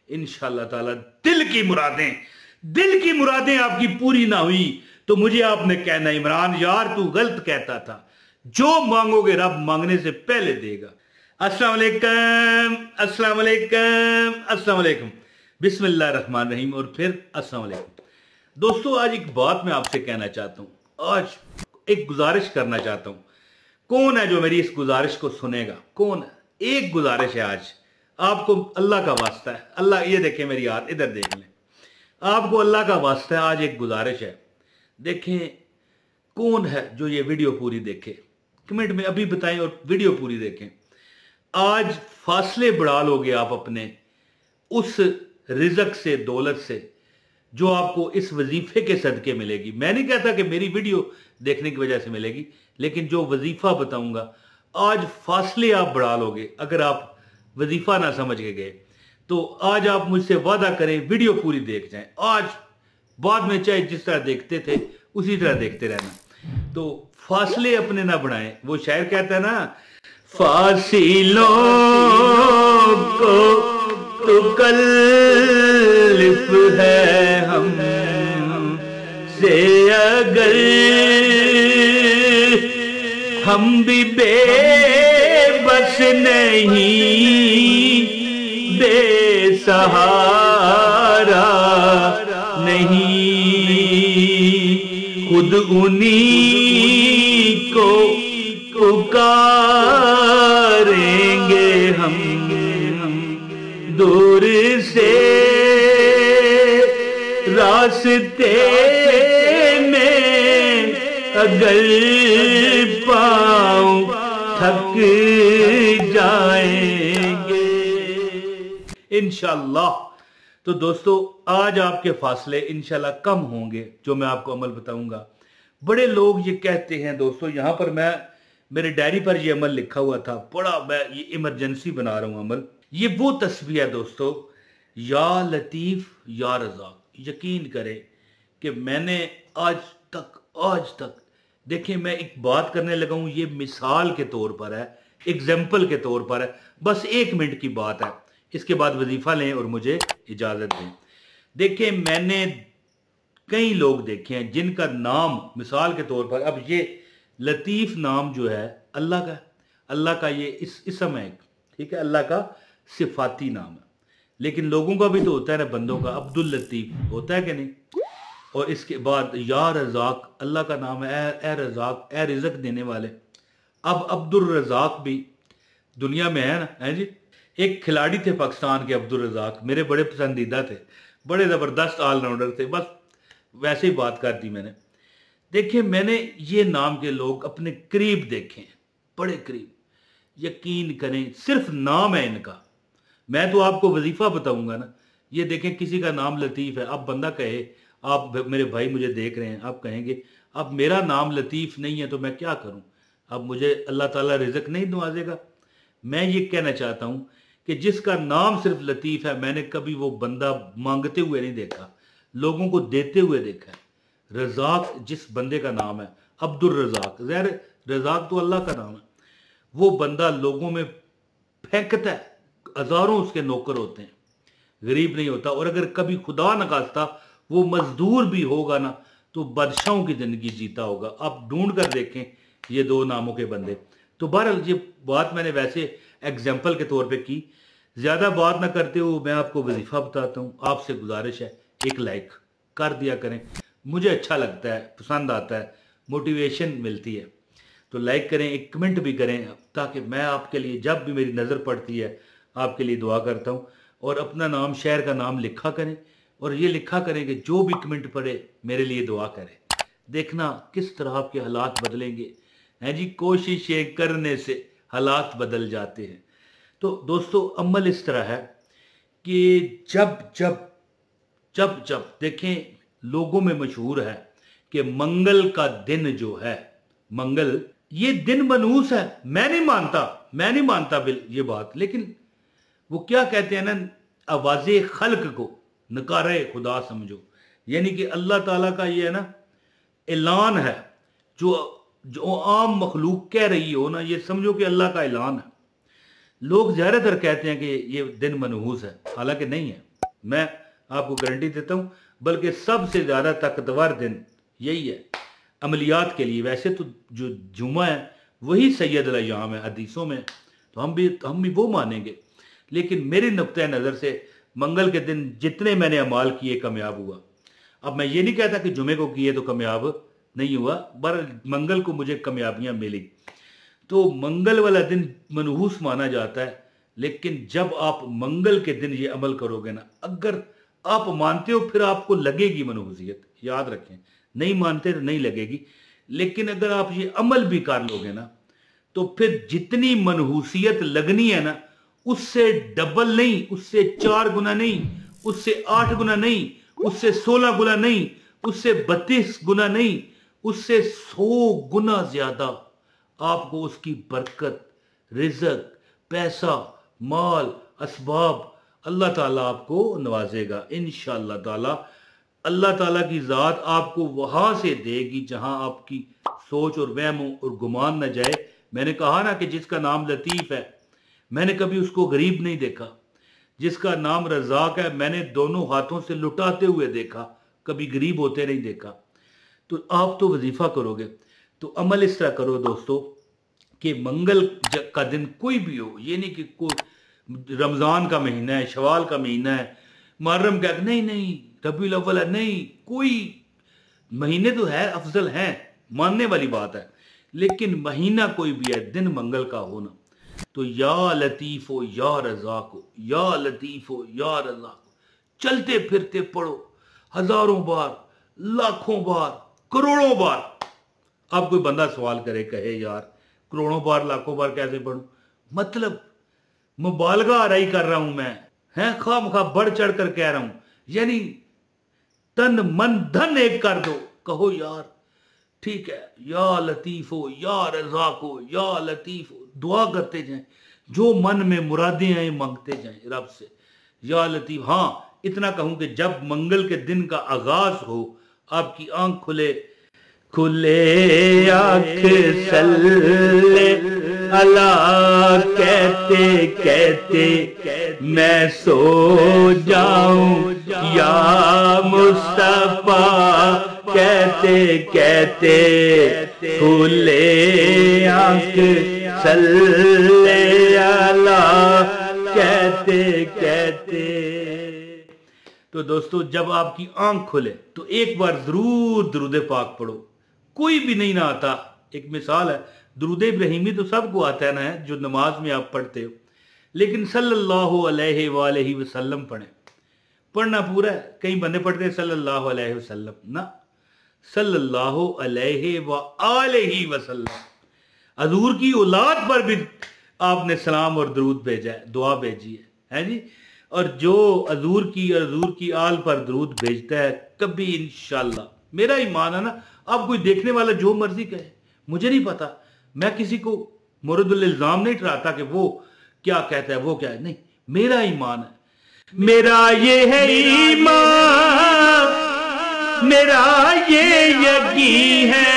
इंशाअल्लाह ताला दिल की मुरादें आपकी पूरी ना हुई तो मुझे आपने कहना, इमरान यार तू गलत कहता था, जो मांगोगे रब मांगने से पहले देगा। अस्सलाम वालेकुम, अस्सलाम वालेकुम, अस्सलाम वालेकुम, बिस्मिल्लाह रहमान रहीम और फिर अस्सलाम वालेकुम। दोस्तों आज एक बात मैं आपसे कहना चाहता हूँ, आज एक गुजारिश करना चाहता हूँ। कौन है जो मेरी इस गुजारिश को सुनेगा? कौन है? एक गुजारिश है आज आपको, अल्लाह का वास्ता है। अल्लाह, ये देखें मेरी हाथ, इधर देख लें, आपको अल्लाह का वास्ता है, आज एक गुजारिश है। देखें कौन है जो ये वीडियो पूरी देखे, कमेंट में अभी बताएं और वीडियो पूरी देखें। आज फासले बढ़ा लोगे आप अपने उस रिज़्क से, दौलत से जो आपको इस वजीफे के सदके मिलेगी। मैं नहीं कहता कि मेरी वीडियो देखने की वजह से मिलेगी, लेकिन जो वजीफा बताऊंगा आज फासले आप बढ़ा लोगे। अगर आप वजीफा ना समझ के गए तो आज आप मुझसे वादा करें वीडियो पूरी देख जाएं। आज बाद में चाहे जिस तरह देखते थे उसी तरह देखते रहना, तो फासले अपने ना बढ़ाएं। वो शायर कहता है ना, फासिलों को तुकल्लिफ है हम से, अगर हम भी बेबस नहीं, बेसहारा नहीं, खुद उन्हीं को पुकारेंगे हम दूर से रास्ते में, अगर पाँव थक जाएंगे इंशाअल्लाह। तो दोस्तों आज आपके फासले इंशाअल्लाह कम होंगे, जो मैं आपको अमल बताऊंगा। बड़े लोग ये कहते हैं दोस्तों, यहाँ पर मैं मेरे डायरी पर ये अमल लिखा हुआ था, बड़ा मैं ये इमरजेंसी बना रहा हूँ अमल। ये वो तस्बीह है दोस्तों, या लतीफ या रज़ाक। यकीन करें कि मैंने आज तक देखिए, मैं एक बात करने लगा हूँ, ये मिसाल के तौर पर है, एग्जाम्पल के तौर पर है, बस 1 मिनट की बात है। इसके बाद वजीफा लें और मुझे इजाज़त दें। देखिए मैंने कई लोग देखे हैं जिनका नाम मिसाल के तौर पर, अब ये लतीफ़ नाम जो है अल्लाह का ये इसम है, ठीक है, अल्लाह का सिफाती नाम है। लेकिन लोगों का भी तो होता है ना, बंदों का अब्दुल लतीफ़ होता है कि नहीं। और इसके बाद या रज़ाक, अल्लाह का नाम है, ए रज़ाक, ए रिज़्क देने वाले। अब अब्दुल रज़ाक भी दुनिया में है ना, है जी। एक खिलाड़ी थे पाकिस्तान के, अब्दुल रज़ाक, मेरे बड़े पसंदीदा थे, बड़े ज़बरदस्त ऑलराउंडर थे। बस वैसे ही बात कर दी मैंने। देखिए मैंने ये नाम के लोग अपने करीब देखे हैं, बड़े करीब। यकीन करें सिर्फ नाम है इनका, मैं तो आपको वजीफा बताऊंगा ना। ये देखें किसी का नाम लतीफ़ है, अब बंदा कहे, आप मेरे भाई मुझे देख रहे हैं, आप कहेंगे अब मेरा नाम लतीफ़ नहीं है तो मैं क्या करूं, अब मुझे अल्लाह ताला रिज़्क नहीं नवाजेगा। मैं ये कहना चाहता हूं कि जिसका नाम सिर्फ लतीफ़ है, मैंने कभी वो बंदा मांगते हुए नहीं देखा, लोगों को देते हुए देखा है। रज़ाक जिस बंदे का नाम है, अब्दुल रज़ाक, ज़ाहिर रज़ाक तो अल्लाह का नाम है, वो बंदा लोगों में फेंकता है, हज़ारों उसके नौकर होते हैं, गरीब नहीं होता। और अगर कभी खुदा न खास्ता वो मजदूर भी होगा ना, तो बादशाहों की ज़िंदगी जीता होगा। आप ढूंढ कर देखें ये 2 नामों के बंदे। तो बहरहाल ये बात मैंने वैसे एग्जाम्पल के तौर पे की, ज़्यादा बात ना करते हुए मैं आपको वजीफ़ा बताता हूँ। आपसे गुजारिश है, एक लाइक कर दिया करें, मुझे अच्छा लगता है, पसंद आता है, मोटिवेशन मिलती है। तो लाइक करें, एक कमेंट भी करें, ताकि मैं आपके लिए जब भी मेरी नज़र पड़ती है आपके लिए दुआ करता हूँ। और अपना नाम, शहर का नाम लिखा करें, और ये लिखा करें कि जो भी कमेंट पढ़े मेरे लिए दुआ करें। देखना किस तरह आपके हालात बदलेंगे, हैं जी। कोशिशें करने से हालात बदल जाते हैं। तो दोस्तों अमल इस तरह है कि जब देखें, लोगों में मशहूर है कि मंगल का दिन जो है, मंगल ये दिन मनूस है। मैं नहीं मानता बिल ये बात, लेकिन वो क्या कहते हैं ना, आवाज़े खल्क को नकारे खुदा समझो, यानी कि अल्लाह ताला का ये है ना ऐलान है, जो आम मखलूक कह रही हो ना, ये समझो कि अल्लाह का ऐलान है। लोग ज़्यादातर कहते हैं कि ये दिन मनहूस है, हालांकि नहीं है। मैं आपको गारंटी देता हूँ, बल्कि सबसे ज़्यादा ताकतवर दिन यही है अमलियात के लिए। वैसे तो जो जुमा है वही सैयद अल अय्याम है हदीसों में, तो हम भी वो मानेंगे। लेकिन मेरी नुक्ते नज़र से मंगल के दिन जितने मैंने अमाल किए कामयाब हुआ। अब मैं ये नहीं कहता कि जुमे को किए तो कामयाब नहीं हुआ, पर मंगल को मुझे कामयाबियाँ मिली। तो मंगल वाला दिन मनहूस माना जाता है, लेकिन जब आप मंगल के दिन ये अमल करोगे ना, अगर आप मानते हो फिर आपको लगेगी मनहूसियत, याद रखें। नहीं मानते तो नहीं लगेगी, लेकिन अगर आप ये अमल भी कर लोगे ना, तो फिर जितनी मनहूसियत लगनी है ना, उससे डबल नहीं, उससे 4 गुना नहीं, उससे 8 गुना नहीं, उससे 16 गुना नहीं, उससे 32 गुना नहीं, उससे 100 गुना ज्यादा आपको उसकी बरकत, रिज़्क, पैसा, माल, असबाब अल्लाह ताला आपको नवाजेगा इंशाअल्लाह ताला। अल्लाह ताला की ज़ात आपको वहां से देगी जहां आपकी सोच और वहम और गुमान न जाए। मैंने कहा ना कि जिसका नाम लतीफ़ है, मैंने कभी उसको गरीब नहीं देखा। जिसका नाम रज़ाक है, मैंने दोनों हाथों से लुटाते हुए देखा, कभी गरीब होते नहीं देखा। तो आप तो वजीफा करोगे, तो अमल इस तरह करो दोस्तों कि मंगल का दिन कोई भी हो, ये नहीं कि कोई रमज़ान का महीना है, शवाल का महीना है, मुहर्रम का, नहीं नहीं, रबीउल अव्वल है, नहीं, कोई महीने तो है, अफजल हैं, मानने वाली बात है, लेकिन महीना कोई भी है, दिन मंगल का होना। तो या लतीफ़ हो या रज़ाक हो, या लतीफ़ हो या रज़ाक हो, चलते फिरते पढ़ो, हजारों बार, लाखों बार, करोड़ों बार। अब कोई बंदा सवाल करे, कहे यार करोड़ों बार, लाखों बार कैसे पढ़ूं, मतलब मुबालगा आराई कर रहा हूं मैं, हैं, खामखा बढ़ चढ़ कर कह रहा हूं, यानी तन मन धन एक कर दो, कहो यार ठीक है, या लतीफ हो या रज़ाक हो या लतीफ हो, दुआ करते जाएं, जो मन में मुरादें आए मांगते जाएं रब से, या लतीफ। हाँ, इतना कहूं कि जब मंगल के दिन का आगाज हो, आपकी आंख खुले, खुले आंख सल्ले अला कहते कहते मैं सो जाऊं, या मुस्तफा कहते कहते, खुले आंख सल्ले अला कहते कहते। तो दोस्तों, जब आपकी आंख खुले तो एक बार जरूर दुरूद पाक पढ़ो। कोई भी नहीं ना आता, एक मिसाल है, दुरूद इब्राहिमी तो सबको आता है ना, है जो नमाज में आप पढ़ते हो, लेकिन सल्लल्लाहु अलैहि वसल्लम पढ़े, पढ़ना पूरा है। कई बंदे पढ़ते हैं सल्लल्लाहु अलैहि वसल्लम, ना, सल्लल्लाहु अलैहि वसल्लम। हजूर की औलाद पर भी आपने सलाम और दरूद भेजा है, दुआ भेजी है जी। और जो हजूर की और हजूर की आल पर दरूद भेजता है, कभी इंशाल्लाह, मेरा ईमान है ना, अब कोई देखने वाला जो मर्जी कहे, मुझे नहीं पता, मैं किसी को मुरदुल इल्जाम नहीं ठहराता कि वो क्या कहता है, वो क्या है, नहीं, मेरा ईमान है, मेरा ये है ईमान, मेरा ये यकीन है,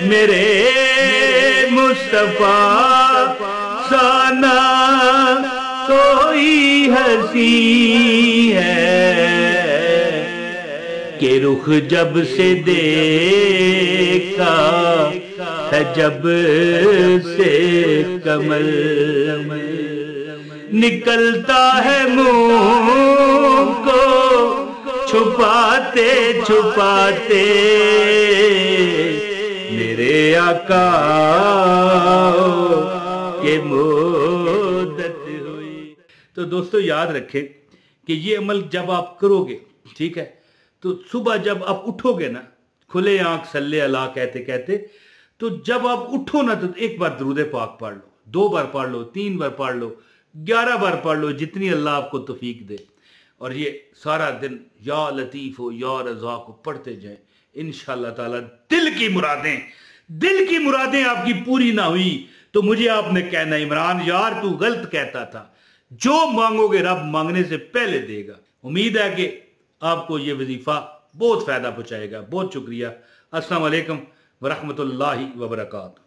मेरे मुस्तफा साना कोई हंसी है, के रुख जब से देखा जब से कमल निकलता है मुंह को छुपाते छुपाते, मेरे आका के मुद्दत हुई। तो दोस्तों, याद रखें कि ये अमल जब आप करोगे, ठीक है, तो सुबह जब आप उठोगे ना, खुले आंख सल्ले अला कहते कहते, तो जब आप उठो ना, तो एक बार दुरूद पाक पढ़ लो, 2 बार पढ़ लो, 3 बार पढ़ लो, 11 बार पढ़ लो, जितनी अल्लाह आपको तौफीक दे। और ये सारा दिन या लतीफ हो या रज़ाक हो पढ़ते जाए, इंशाअल्लाह ताला दिल की मुरादें आपकी पूरी ना हुई तो मुझे आपने कहना, इमरान यार तू गलत कहता था, जो मांगोगे रब मांगने से पहले देगा। उम्मीद है कि आपको ये वजीफा बहुत फायदा पहुंचाएगा। बहुत शुक्रिया। अस्सलाम वालेकुम वरहमतुल्लाहि वबरकातुहू।